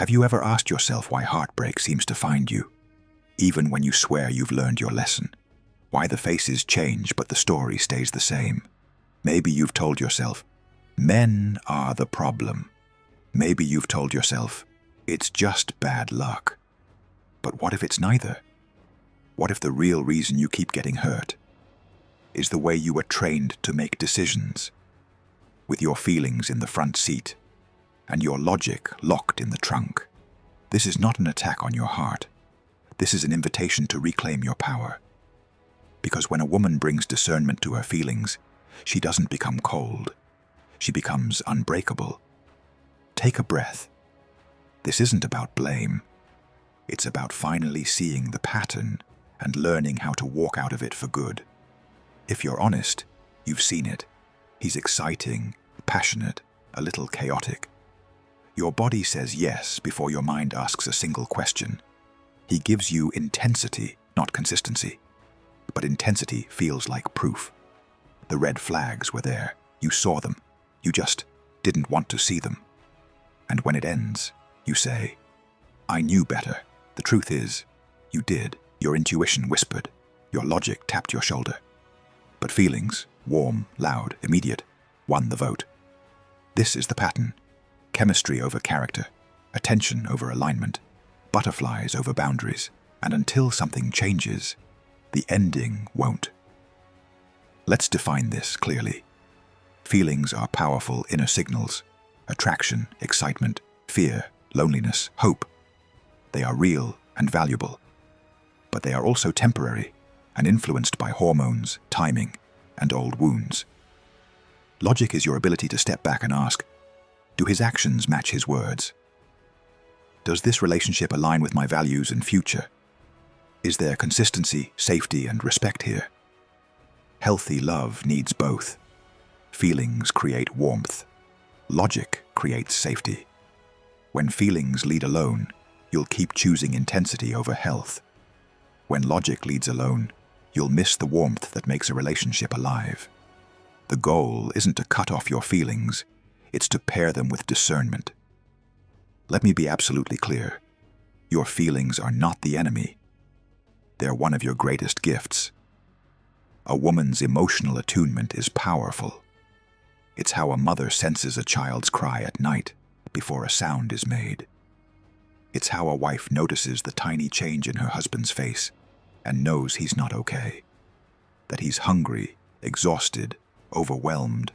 Have you ever asked yourself why heartbreak seems to find you, even when you swear you've learned your lesson? Why the faces change but the story stays the same? Maybe you've told yourself, men are the problem. Maybe you've told yourself, it's just bad luck. But what if it's neither? What if the real reason you keep getting hurt is the way you were trained to make decisions, with your feelings in the front seat and your logic locked in the trunk? This is not an attack on your heart. This is an invitation to reclaim your power. Because when a woman brings discernment to her feelings, she doesn't become cold. She becomes unbreakable. Take a breath. This isn't about blame. It's about finally seeing the pattern and learning how to walk out of it for good. If you're honest, you've seen it. He's exciting, passionate, a little chaotic. Your body says yes before your mind asks a single question. He gives you intensity, not consistency. But intensity feels like proof. The red flags were there. You saw them. You just didn't want to see them. And when it ends, you say, I knew better. The truth is, you did. Your intuition whispered. Your logic tapped your shoulder. But feelings, warm, loud, immediate, won the vote. This is the pattern. Chemistry over character, attention over alignment, butterflies over boundaries, and until something changes, the ending won't. Let's define this clearly. Feelings are powerful inner signals: attraction, excitement, fear, loneliness, hope. They are real and valuable, but they are also temporary and influenced by hormones, timing, and old wounds. Logic is your ability to step back and ask, do his actions match his words? Does this relationship align with my values and future? Is there consistency, safety, and respect here? Healthy love needs both. Feelings create warmth. Logic creates safety. When feelings lead alone, you'll keep choosing intensity over health. When logic leads alone, you'll miss the warmth that makes a relationship alive. The goal isn't to cut off your feelings, it's to pair them with discernment. Let me be absolutely clear. Your feelings are not the enemy. They're one of your greatest gifts. A woman's emotional attunement is powerful. It's how a mother senses a child's cry at night before a sound is made. It's how a wife notices the tiny change in her husband's face and knows he's not okay, that he's hungry, exhausted, overwhelmed,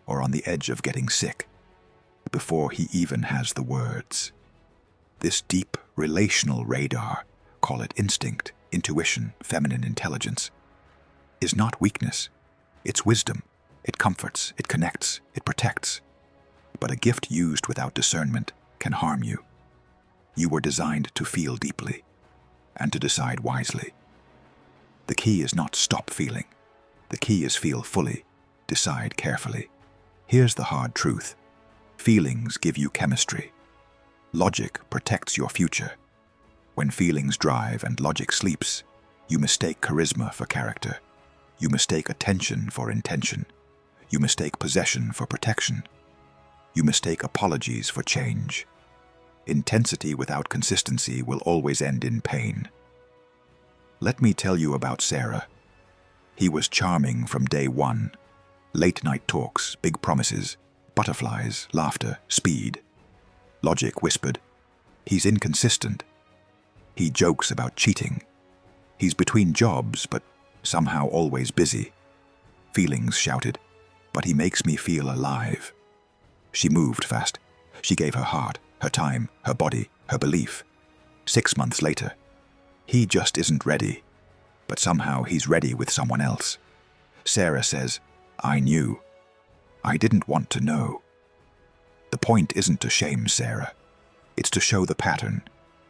or on the edge of getting sick, before he even has the words. This deep relational radar, call it instinct, intuition, feminine intelligence, is not weakness. It's wisdom. It comforts, it connects, it protects. But a gift used without discernment can harm you. You were designed to feel deeply and to decide wisely. The key is not stop feeling. The key is feel fully, decide carefully. Here's the hard truth. Feelings give you chemistry. Logic protects your future. When feelings drive and logic sleeps, you mistake charisma for character. You mistake attention for intention. You mistake possession for protection. You mistake apologies for change. Intensity without consistency will always end in pain. Let me tell you about Sarah. He was charming from day one. Late-night talks, big promises, butterflies, laughter, speed. Logic whispered, he's inconsistent. He jokes about cheating. He's between jobs, but somehow always busy. Feelings shouted, but he makes me feel alive. She moved fast. She gave her heart, her time, her body, her belief. 6 months later, he just isn't ready, but somehow he's ready with someone else. Sarah says, I knew. I didn't want to know. The point isn't to shame Sarah. It's to show the pattern.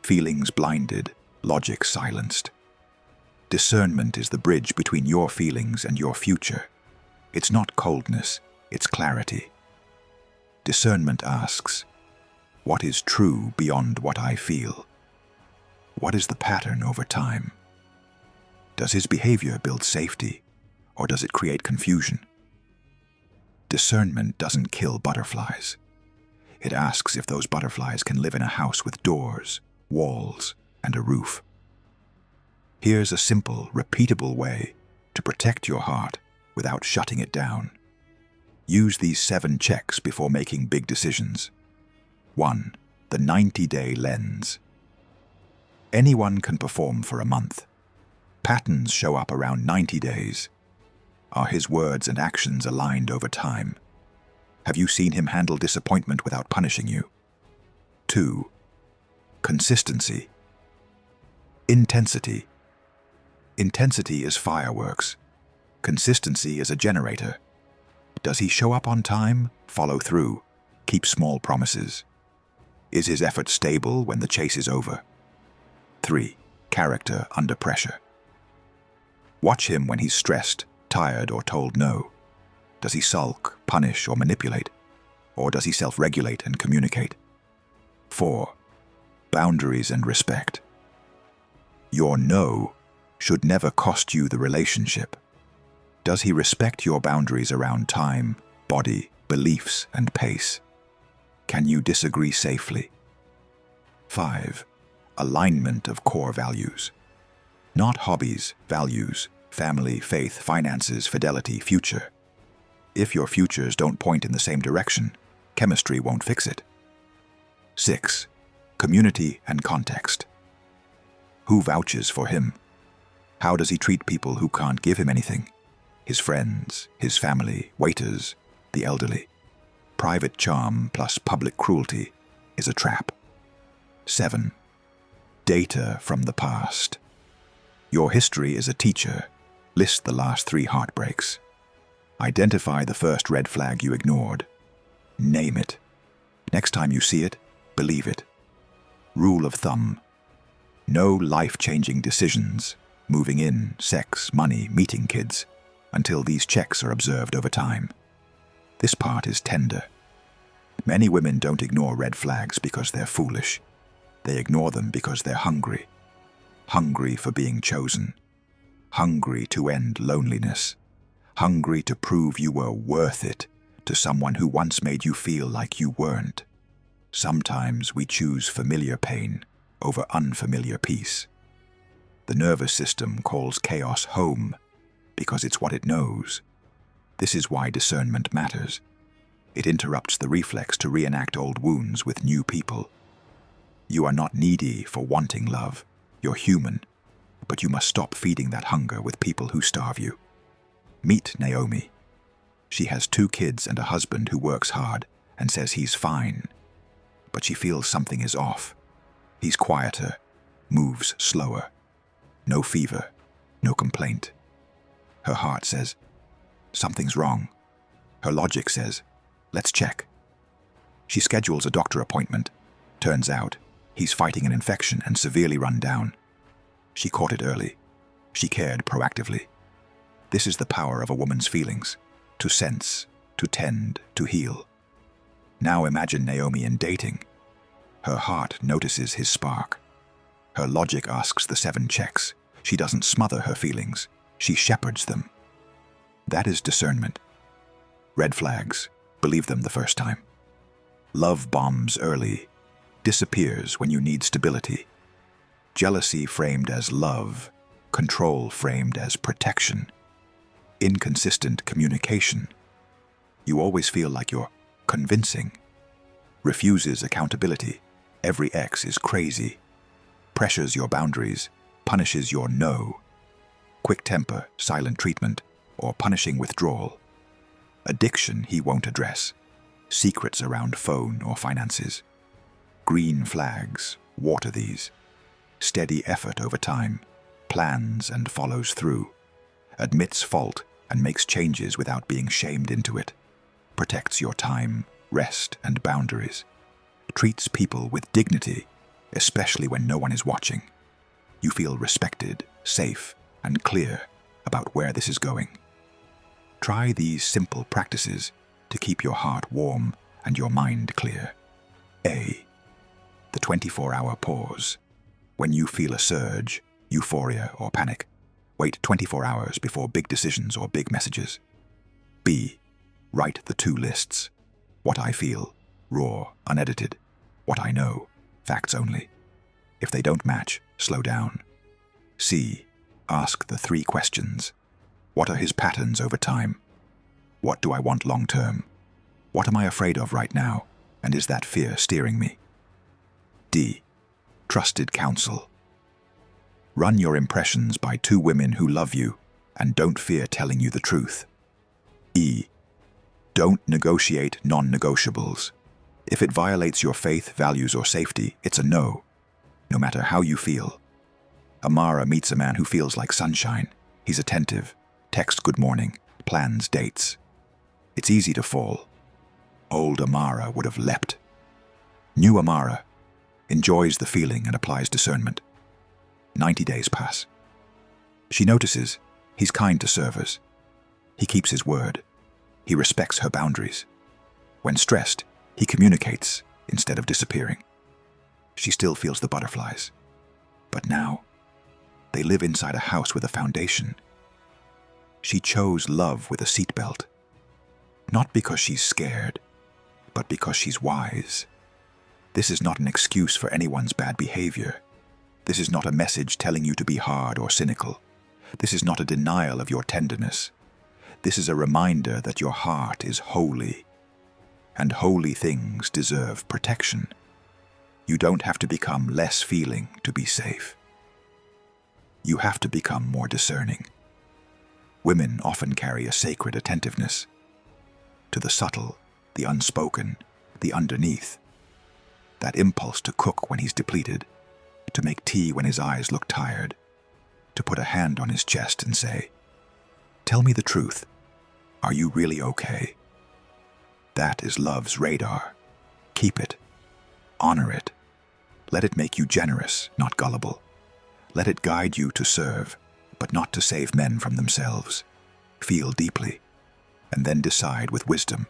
Feelings blinded, logic silenced. Discernment is the bridge between your feelings and your future. It's not coldness, it's clarity. Discernment asks, what is true beyond what I feel? What is the pattern over time? Does his behavior build safety, or does it create confusion? Discernment doesn't kill butterflies. It asks if those butterflies can live in a house with doors, walls, and a roof. Here's a simple, repeatable way to protect your heart without shutting it down. Use these 7 checks before making big decisions. 1. The 90-day lens. Anyone can perform for a month. Patterns show up around 90 days. Are his words and actions aligned over time? Have you seen him handle disappointment without punishing you? 2. Consistency. Intensity. Intensity is fireworks. Consistency is a generator. Does he show up on time, follow through, keep small promises? Is his effort stable when the chase is over? 3. Character under pressure. Watch him when he's stressed, tired, or told no. Does he sulk, punish, or manipulate? Or does he self-regulate and communicate? 4. Boundaries and respect. Your no should never cost you the relationship. Does he respect your boundaries around time, body, beliefs, and pace? Can you disagree safely? 5. Alignment of core values. Not hobbies, values, family, faith, finances, fidelity, future. If your futures don't point in the same direction, chemistry won't fix it. 6. Community and context. Who vouches for him? How does he treat people who can't give him anything? His friends, his family, waiters, the elderly. Private charm plus public cruelty is a trap. 7. Data from the past. Your history is a teacher. List the last 3 heartbreaks. Identify the first red flag you ignored. Name it. Next time you see it, believe it. Rule of thumb. No life-changing decisions, moving in, sex, money, meeting kids, until these checks are observed over time. This part is tender. Many women don't ignore red flags because they're foolish. They ignore them because they're hungry. Hungry for being chosen. Hungry to end loneliness. Hungry to prove you were worth it to someone who once made you feel like you weren't. Sometimes we choose familiar pain over unfamiliar peace. The nervous system calls chaos home because it's what it knows. This is why discernment matters. It interrupts the reflex to reenact old wounds with new people. You are not needy for wanting love. You're human, but you must stop feeding that hunger with people who starve you. Meet Naomi. She has 2 kids and a husband who works hard and says he's fine, but she feels something is off. He's quieter, moves slower. No fever, no complaint. Her heart says, something's wrong. Her logic says, let's check. She schedules a doctor appointment. Turns out, he's fighting an infection and severely run down. She caught it early. She cared proactively. This is the power of a woman's feelings. To sense, to tend, to heal. Now imagine Naomi in dating. Her heart notices his spark. Her logic asks the 7 checks. She doesn't smother her feelings. She shepherds them. That is discernment. Red flags, believe them the first time. Love bombs early, disappears when you need stability. Jealousy framed as love, control framed as protection. Inconsistent communication. You always feel like you're convincing. Refuses accountability. Every ex is crazy. Pressures your boundaries, punishes your no. Quick temper, silent treatment, or punishing withdrawal. Addiction he won't address. Secrets around phone or finances. Green flags, water these. Steady effort over time, plans and follows through. Admits fault and makes changes without being shamed into it. Protects your time, rest, and boundaries. Treats people with dignity, especially when no one is watching. You feel respected, safe, and clear about where this is going. Try these simple practices to keep your heart warm and your mind clear. A. The 24-hour pause. When you feel a surge, euphoria, or panic, wait 24 hours before big decisions or big messages. B. Write the 2 lists. What I feel, Raw, unedited. What I know. Facts only. If they don't match, slow down. C. Ask the 3 questions. What are his patterns over time? What do I want long term? What am I afraid of right now? And is that fear steering me? D. Trusted counsel. Run your impressions by 2 women who love you and don't fear telling you the truth. E. Don't negotiate non-negotiables. If it violates your faith, values, or safety, it's a no, no matter how you feel. Amara meets a man who feels like sunshine. He's attentive, texts good morning, plans dates. It's easy to fall. Old Amara would have leapt. New Amara enjoys the feeling and applies discernment. 90 days pass. She notices he's kind to servers. He keeps his word. He respects her boundaries. When stressed, he communicates instead of disappearing. She still feels the butterflies. But now, they live inside a house with a foundation. She chose love with a seatbelt. Not because she's scared, but because she's wise. This is not an excuse for anyone's bad behavior. This is not a message telling you to be hard or cynical. This is not a denial of your tenderness. This is a reminder that your heart is holy, and holy things deserve protection. You don't have to become less feeling to be safe. You have to become more discerning. Women often carry a sacred attentiveness to the subtle, the unspoken, the underneath. That impulse to cook when he's depleted, to make tea when his eyes look tired, to put a hand on his chest and say, "Tell me the truth. Are you really okay?" That is love's radar. Keep it. Honor it. Let it make you generous, not gullible. Let it guide you to serve, but not to save men from themselves. Feel deeply, and then decide with wisdom.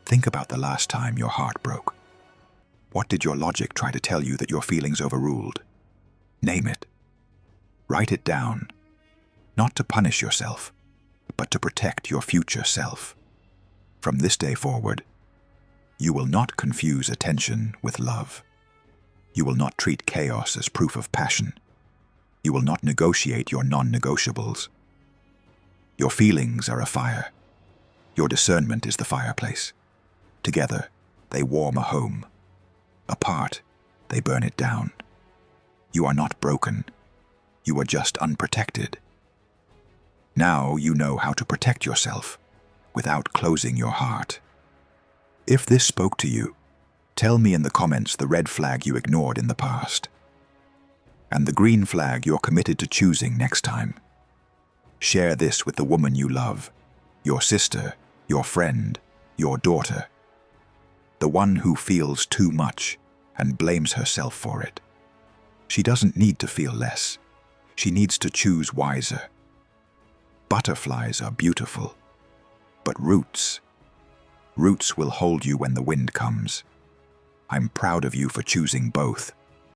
Think about the last time your heart broke. What did your logic try to tell you that your feelings overruled? Name it. Write it down. Not to punish yourself, but to protect your future self. From this day forward, you will not confuse attention with love. You will not treat chaos as proof of passion. You will not negotiate your non-negotiables. Your feelings are a fire. Your discernment is the fireplace. Together, they warm a home. Apart, they burn it down. You are not broken. You are just unprotected. Now you know how to protect yourself without closing your heart. If this spoke to you, tell me in the comments the red flag you ignored in the past, and the green flag you're committed to choosing next time. Share this with the woman you love, your sister, your friend, your daughter, the one who feels too much and blames herself for it. She doesn't need to feel less. She needs to choose wiser. Butterflies are beautiful, but roots will hold you when the wind comes. I'm proud of you for choosing both.